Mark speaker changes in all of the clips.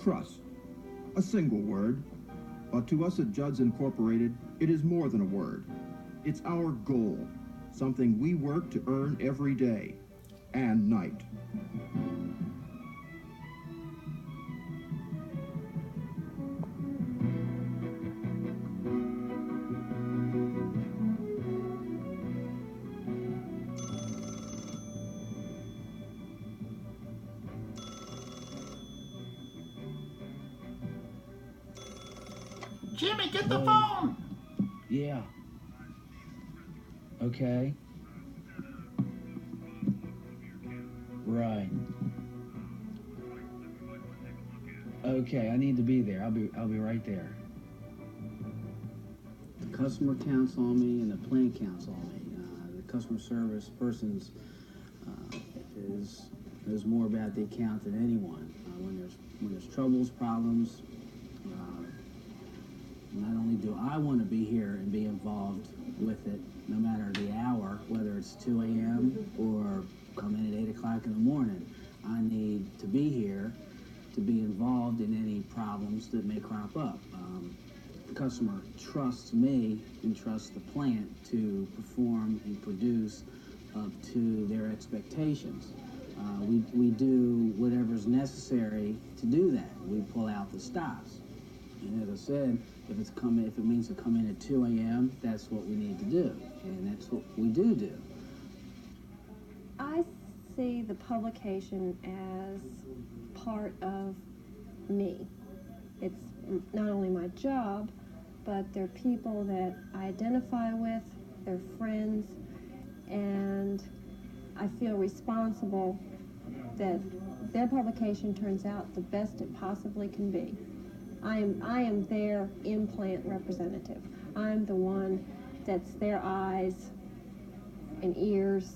Speaker 1: Trust. A single word. But to us at Judd's Incorporated, it is more than a word. It's our goal, something we work to earn every day and night.
Speaker 2: Jimmy, get the phone!
Speaker 3: Yeah. Okay. Right. Okay, I need to be there. I'll be right there. The customer counts on me and the plant counts on me. The customer service person's knows more about the account than anyone. When there's troubles, problems, not only do I want to be here and be involved with it, no matter the hour, whether it's 2 a.m. or come in at 8 o'clock in the morning, I need to be here to be involved in any problems that may crop up. The customer trusts me and trusts the plant to perform and produce up to their expectations. We do whatever's necessary to do that. We pull out the stops. And as I said, if it means to come in at 2 a.m., that's what we need to do, and that's what we do.
Speaker 4: I see the publication as part of me. It's not only my job, but they're people that I identify with, they're friends, and I feel responsible that their publication turns out the best it possibly can be. I am their in-plant representative. I'm the one that's their eyes and ears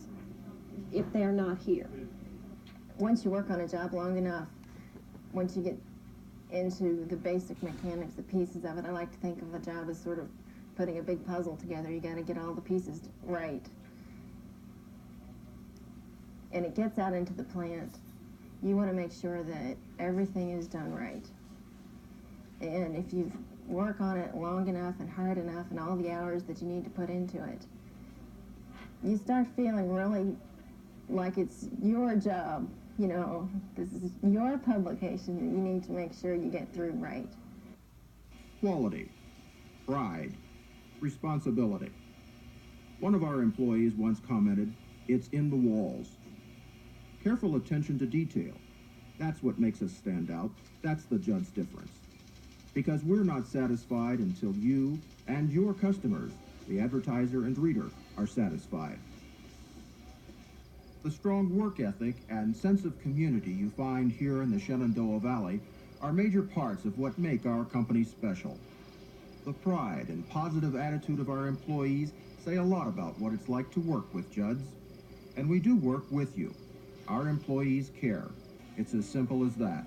Speaker 4: if they're not here.
Speaker 5: Once you work on a job long enough, once you get into the basic mechanics, the pieces of it, I like to think of a job as sort of putting a big puzzle together. You got to get all the pieces right. And it gets out into the plant. You want to make sure that everything is done right. And if you work on it long enough and hard enough and all the hours that you need to put into it, you start feeling really like it's your job. You know, this is your publication that you need to make sure you get through right.
Speaker 1: Quality, pride, responsibility. One of our employees once commented, "It's in the walls." Careful attention to detail. That's what makes us stand out. That's the Judd's difference. Because we're not satisfied until you and your customers, the advertiser and reader, are satisfied. The strong work ethic and sense of community you find here in the Shenandoah Valley are major parts of what make our company special. The pride and positive attitude of our employees say a lot about what it's like to work with Judd's. And we do work with you. Our employees care. It's as simple as that.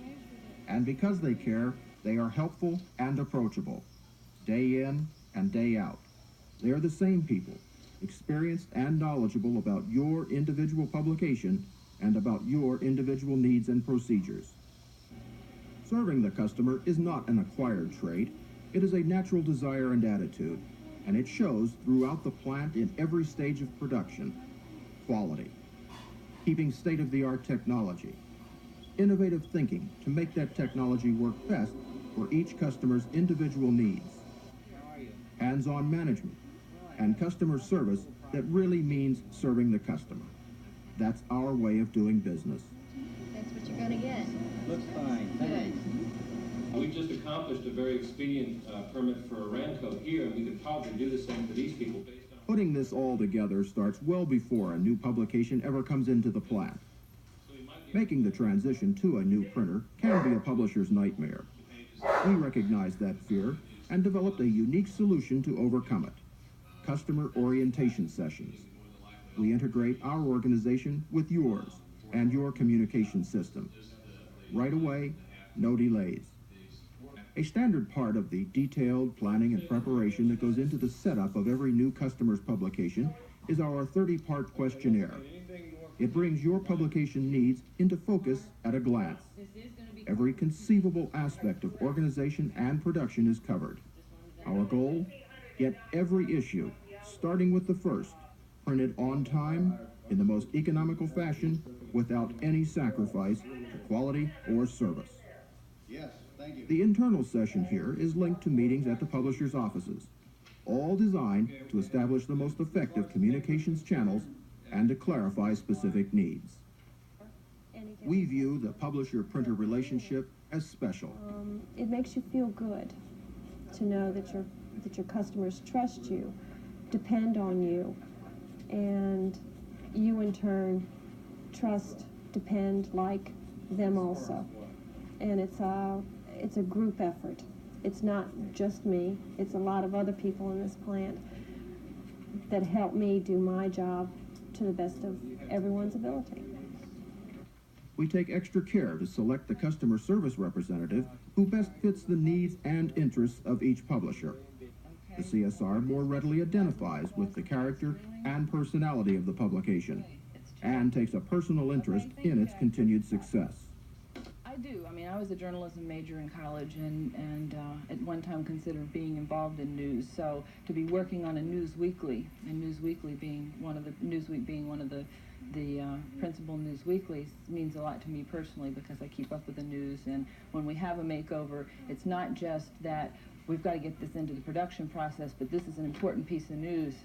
Speaker 1: And because they care, they are helpful and approachable, day in and day out. They are the same people, experienced and knowledgeable about your individual publication and about your individual needs and procedures. Serving the customer is not an acquired trait. It is a natural desire and attitude, and it shows throughout the plant in every stage of production. Quality, keeping state-of-the-art technology, innovative thinking to make that technology work best for each customer's individual needs, hands-on management, and customer service that really means serving the customer. That's our way of doing business.
Speaker 5: That's what you're going to get.
Speaker 3: Looks fine, thanks.
Speaker 6: We just accomplished a very expedient permit for Aramco here, and we could probably do the same for these people based on...
Speaker 1: Putting this all together starts well before a new publication ever comes into the plant. Making the transition to a new printer can be a publisher's nightmare. We recognized that fear and developed a unique solution to overcome it. Customer orientation sessions. We integrate our organization with yours and your communication system. Right away, no delays. A standard part of the detailed planning and preparation that goes into the setup of every new customer's publication is our 30-part questionnaire. It brings your publication needs into focus at a glance. every conceivable aspect of organization and production is covered. Our goal? Get every issue, starting with the first, printed on time, in the most economical fashion, without any sacrifice to quality or service.
Speaker 2: Yes, thank you.
Speaker 1: The internal session here is linked to meetings at the publisher's offices, all designed to establish the most effective communications channels and to clarify specific needs. We view the publisher-printer relationship as special.
Speaker 4: It makes you feel good to know that your customers trust you, depend on you, and you in turn trust, depend, like them also. And it's a group effort. It's not just me, it's a lot of other people in this plant that help me do my job to the best of everyone's ability.
Speaker 1: We take extra care to select the customer service representative who best fits the needs and interests of each publisher. The CSR more readily identifies with the character and personality of the publication and takes a personal interest in its continued success.
Speaker 7: I do. I mean, I was a journalism major in college and at one time considered being involved in news. So to be working on a news weekly, and Newsweek being one of the principal news weeklies, means a lot to me personally because I keep up with the news. And when we have a makeover, it's not just that we've got to get this into the production process, but this is an important piece of news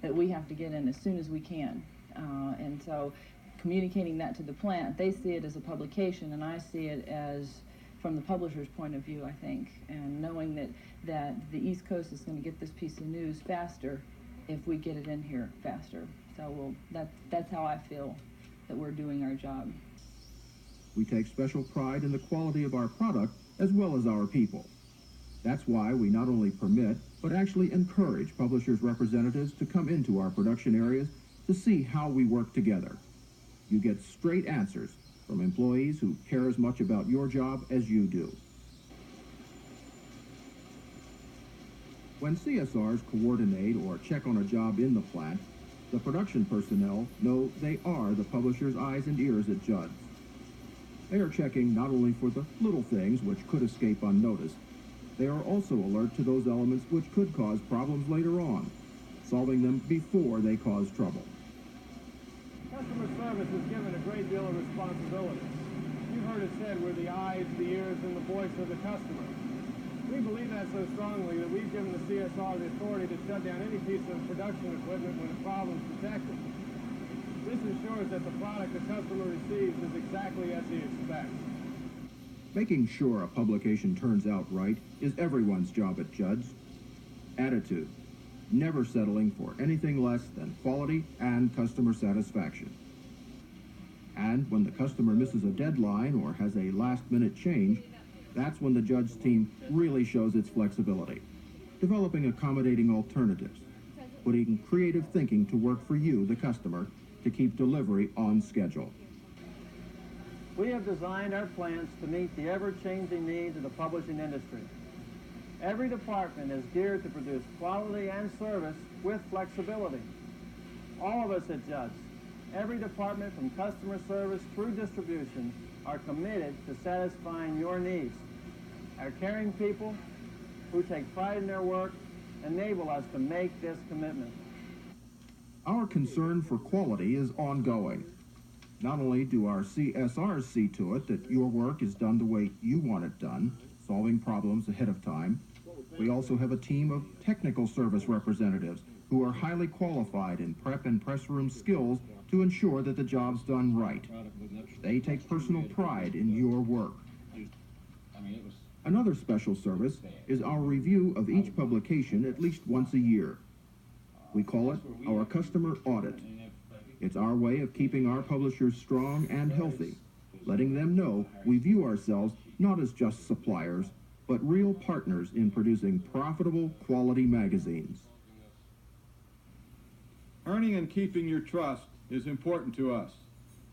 Speaker 7: that we have to get in as soon as we can. And so communicating that to the plant, they see it as a publication, and I see it as from the publisher's point of view, I think, and knowing that the East Coast is going to get this piece of news faster if we get it in here faster. So that's how I feel that we're doing our job.
Speaker 1: We take special pride in the quality of our product as well as our people. That's why we not only permit, but actually encourage publishers' representatives to come into our production areas to see how we work together. You get straight answers from employees who care as much about your job as you do. When CSRs coordinate or check on a job in the plant, the production personnel know they are the publisher's eyes and ears at Judd's. They are checking not only for the little things which could escape unnoticed, they are also alert to those elements which could cause problems later on, solving them before they cause trouble.
Speaker 8: Customer service is given a great deal of responsibility. You've heard it said we're the eyes, the ears, and the voice of the customer. We believe that so strongly that we've given the CSR the authority to shut down any piece of production equipment when a problem is detected. This ensures that the product the customer receives is exactly as he expects.
Speaker 1: Making sure a publication turns out right is everyone's job at Judd's. Attitude. Never settling for anything less than quality and customer satisfaction. And when the customer misses a deadline or has a last-minute change, that's when the Judd's team really shows its flexibility, developing accommodating alternatives, putting creative thinking to work for you, the customer, to keep delivery on schedule.
Speaker 8: We have designed our plants to meet the ever-changing needs of the publishing industry. Every department is geared to produce quality and service with flexibility. All of us at Judd's, every department from customer service through distribution, are committed to satisfying your needs. Our caring people who take pride in their work enable us to make this commitment.
Speaker 1: Our concern for quality is ongoing. Not only do our CSRs see to it that your work is done the way you want it done, solving problems ahead of time, we also have a team of technical service representatives who are highly qualified in prep and press room skills to ensure that the job's done right. They take personal pride in your work. Another special service is our review of each publication at least once a year. We call it our customer audit. It's our way of keeping our publishers strong and healthy, letting them know we view ourselves not as just suppliers, but real partners in producing profitable, quality magazines.
Speaker 9: Earning and keeping your trust is important to us.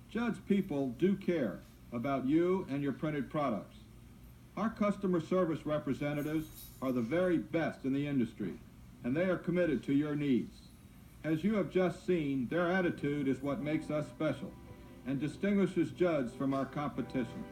Speaker 9: Judd's people do care about you and your printed products. Our customer service representatives are the very best in the industry, and they are committed to your needs. As you have just seen, their attitude is what makes us special and distinguishes Judd's from our competition.